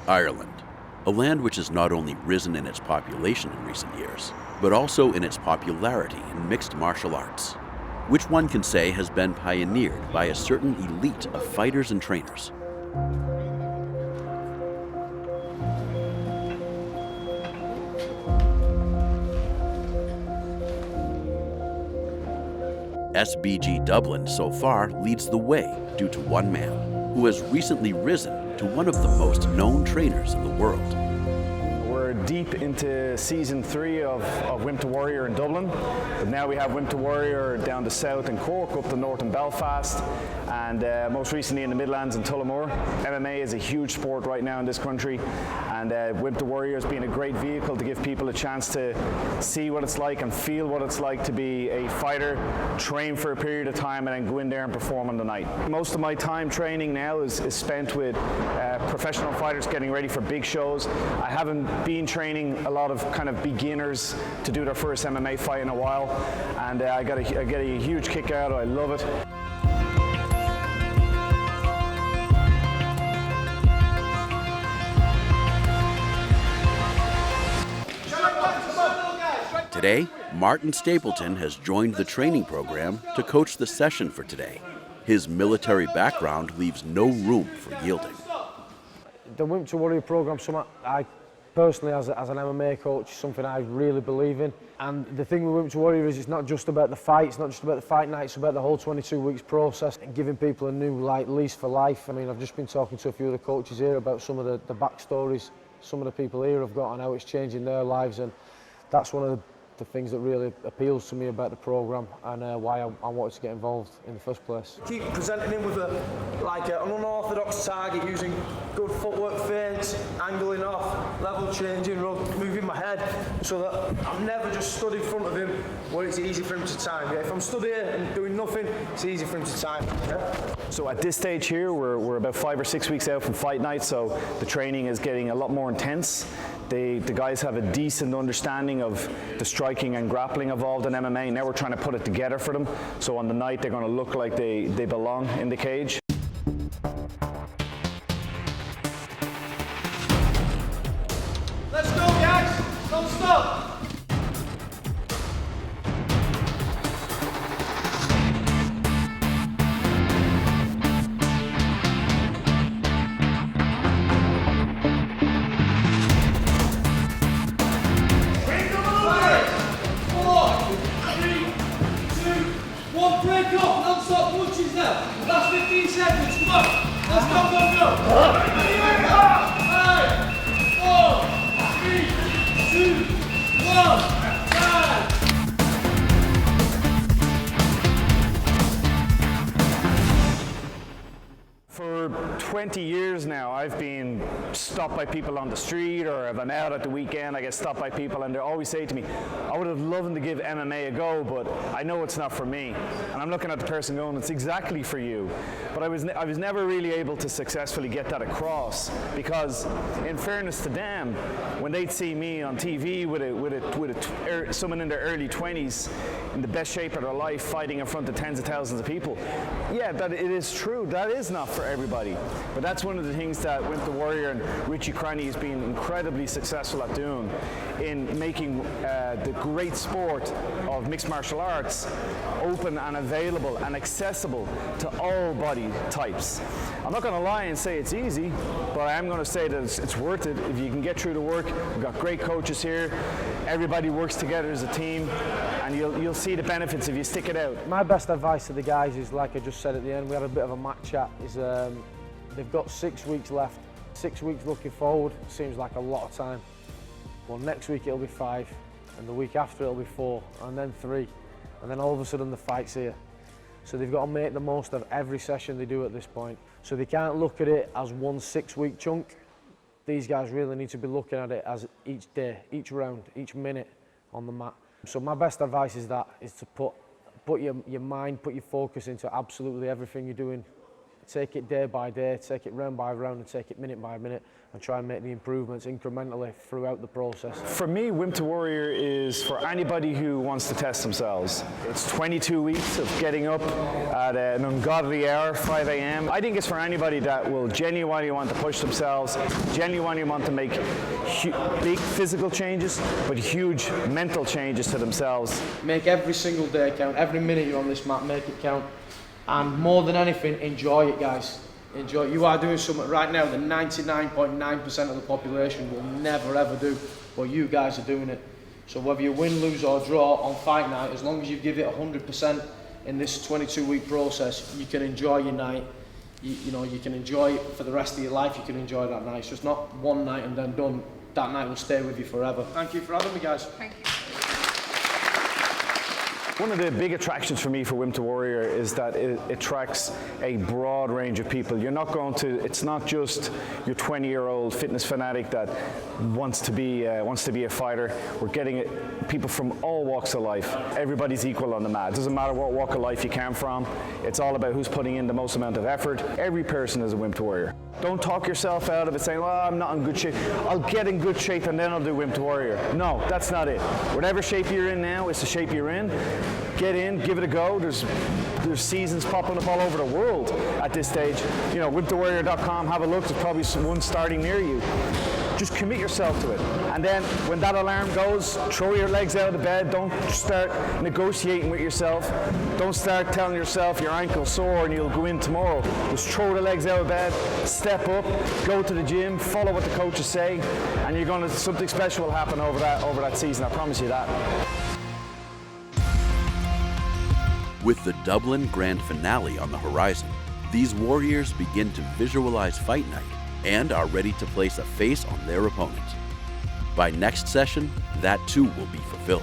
Ireland, a land which has not only risen in its population in recent years, but also in its popularity in mixed martial arts, which one can say has been pioneered by a certain elite of fighters and trainers. SBG Dublin so far leads the way due to one man who has recently risen to one of the most known trainers in the world. We're deep into season 3 of Wimp to Warrior in Dublin, but now we have Wimp to Warrior down the south in Cork, up the north in Belfast, and most recently in the Midlands in Tullamore. MMA is a huge sport right now in this country, and Wimp to Warrior has been a great vehicle to give people a chance to see what it's like and feel what it's like to be a fighter, train for a period of time, and then go in there and perform on the night. Most of my time training now is spent with professional fighters getting ready for big shows. I haven't been training a lot of kind of beginners to do their first MMA fight in a while, and I get a huge kick out of it. I love it. Today, Martin Stapleton has joined the training program to coach the session for today. His military background leaves no room for yielding. The Wimp to Warrior program, something I personally, as an MMA coach, something I really believe in. And the thing with Wimp to Warrior is it's not just about the fight, it's not just about the fight night, it's about the whole 22 weeks process and giving people a new lease for life. I mean, I've just been talking to a few of the coaches here about some of the backstories some of the people here have got and how it's changing their lives, and that's one of the things that really appeals to me about the program and why I wanted to get involved in the first place. Keep presenting him with an unorthodox target, using good footwork, feints, angling off, level changing, moving my head, so that I'm never just stood in front of him where it's easy for him to time. Yeah? If I'm stood here and doing nothing, it's easy for him to time. Yeah? So at this stage here, we're about 5 or 6 weeks out from fight night, so the training is getting a lot more intense. The guys have a decent understanding of the striking and grappling involved in MMA. Now we're trying to put it together for them, so on the night they're going to look like they belong in the cage. Let's go, guys! Don't stop! Break up, non-stop punches now. Last 15 seconds, come on. Let's go, 5, 4, 3, 2, 1, For 20 years now, I've been stopped by people on the street, or if I'm out at the weekend, I get stopped by people and they always say to me, I would have loved to give MMA a go, but I know it's not for me. And I'm looking at the person going, it's exactly for you. But I was never really able to successfully get that across, because in fairness to them, when they'd see me on TV with someone in their early 20s, in the best shape of their life, fighting in front of tens of thousands of people, yeah, that it is true, that is not for everybody. But that's one of the things that Wimp the Warrior and Richie Cranny has been incredibly successful at doing, in making the great sport of mixed martial arts open and available and accessible to all body types. I'm not going to lie and say it's easy, but I am going to say that it's worth it if you can get through the work. We've got great coaches here, everybody works together as a team, and you'll see the benefits if you stick it out. My best advice to the guys is, like I just said at the end, we had a bit of a mat chat, is they've got 6 weeks left. 6 weeks looking forward seems like a lot of time. Well, next week it'll be 5, and the week after it'll be 4, and then 3, and then all of a sudden the fight's here. So they've got to make the most of every session they do at this point. So they can't look at it as one 6-week chunk. These guys really need to be looking at it as each day, each round, each minute on the mat. So my best advice is to put your mind, put your focus into absolutely everything you're doing take it day by day, take it round by round, and take it minute by minute, and try and make the improvements incrementally throughout the process. For me, Wimp to Warrior is for anybody who wants to test themselves. It's 22 weeks of getting up at an ungodly hour, 5 a.m. I think it's for anybody that will genuinely want to push themselves, genuinely want to make big physical changes, but huge mental changes to themselves. Make every single day count, every minute you're on this mat, make it count. And more than anything, enjoy it, guys. Enjoy it. You are doing something right now that 99.9% of the population will never ever do, but you guys are doing it. So whether you win, lose or draw on fight night, as long as you give it 100% in this 22-week process, you can enjoy your night. You know, you can enjoy it for the rest of your life. You can enjoy that night. It's just not one night and then done. That night will stay with you forever. Thank you for having me, guys. Thank you. One of the big attractions for me for Wimp to Warrior is that it attracts a broad range of people. You're not going to, it's not just your 20-year-old fitness fanatic that wants to be a fighter. We're getting people from all walks of life. Everybody's equal on the mat. It doesn't matter what walk of life you come from. It's all about who's putting in the most amount of effort. Every person is a Wimp to Warrior. Don't talk yourself out of it saying, well, I'm not in good shape. I'll get in good shape and then I'll do Wimp to Warrior. No, that's not it. Whatever shape you're in now is the shape you're in. Get in, give it a go. There's seasons popping up all over the world at this stage. You know, wimptowarrior.com, have a look. There's probably one starting near you. Just commit yourself to it. And then when that alarm goes, throw your legs out of bed. Don't start negotiating with yourself. Don't start telling yourself your ankle's sore and you'll go in tomorrow. Just throw the legs out of bed, step up, go to the gym, follow what the coaches say, and something special will happen over that season. I promise you that. With the Dublin Grand Finale on the horizon, these warriors begin to visualize fight night and are ready to place a face on their opponent. By next session, that too will be fulfilled.